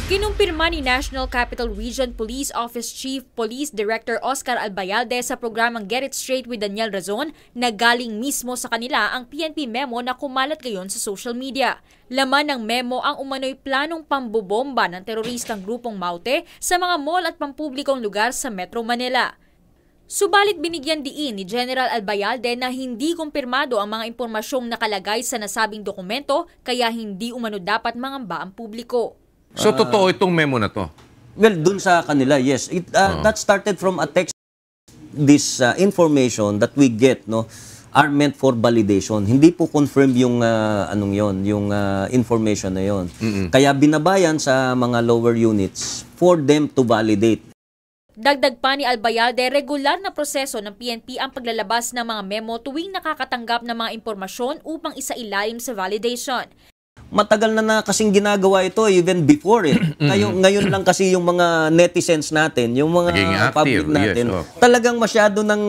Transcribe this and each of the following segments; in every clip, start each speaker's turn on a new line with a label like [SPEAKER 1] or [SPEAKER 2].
[SPEAKER 1] Kinumpirma ni National Capital Region Police Office Chief Police Director Oscar Albayalde sa programang Get It Straight with Daniel Razon na galing mismo sa kanila ang PNP memo na kumalat ngayon sa social media. Laman ng memo ang umano'y planong pambobomba ng teroristang grupong Maute sa mga mall at pampublikong lugar sa Metro Manila. Subalit binigyan diin ni General Albayalde na hindi kumpirmado ang mga impormasyong nakalagay sa nasabing dokumento kaya hindi umano dapat mangamba ang publiko.
[SPEAKER 2] So, totoo itong memo na to?
[SPEAKER 3] Well, dun sa kanila, yes. That started from a text. This information that we get are meant for validation. Hindi po confirm yung yung information na yon. Kaya binabayan sa mga lower units for them to validate.
[SPEAKER 1] Dagdag pa ni Albayalde, regular na proseso ng PNP ang paglalabas ng mga memo tuwing nakakatanggap ng mga impormasyon upang isailalim sa validation.
[SPEAKER 3] Matagal na kasing ginagawa ito even before ngayon lang kasi yung mga netizens natin, yung mga public natin, talagang masyado ng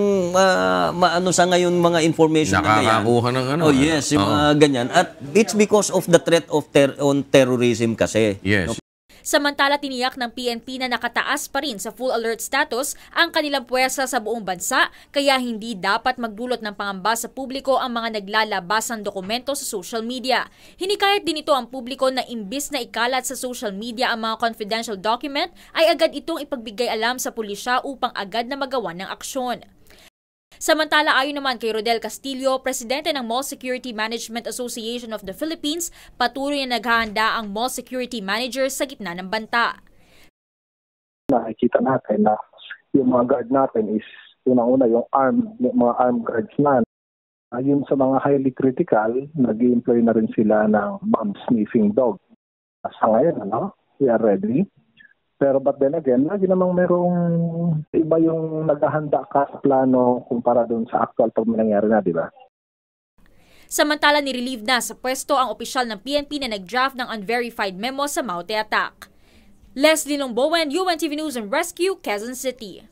[SPEAKER 3] sa ngayon mga information na ganyan.
[SPEAKER 2] Nakakakuha ng
[SPEAKER 3] Oh yes, yung mga ganyan. At it's because of the threat of terrorism kasi.
[SPEAKER 2] Yes.
[SPEAKER 1] Samantala, tiniyak ng PNP na nakataas pa rin sa full alert status ang kanilang puwersa sa buong bansa kaya hindi dapat magdulot ng pangamba sa publiko ang mga naglalabasang dokumento sa social media. Hinikayat din ito ang publiko na imbis na ikalat sa social media ang mga confidential document ay agad itong ipagbigay alam sa pulisya upang agad na magawa ng aksyon. Samantala, ayon naman kay Rodel Castillo, presidente ng Mall Security Management Association of the Philippines, patuloy na naghahanda ang mall security manager sa gitna ng banta.
[SPEAKER 4] Nakikita natin na yung mga guard natin is unang-una yung mga armed guards na. Yun sa mga highly critical, nag-i-employ na rin sila ng bomb sniffing dog. Sa ngayon, we are ready. Pero but then again, lagi namang merong iba yung naghahanda ka sa plano kumpara doon sa actual pag nangyari na, di ba?
[SPEAKER 1] Samantala, nirelieve na sa pwesto ang opisyal ng PNP na nag-draft ng unverified memo sa Maute attack. Leslie Longbowen, UNTV News and Rescue, Quezon City.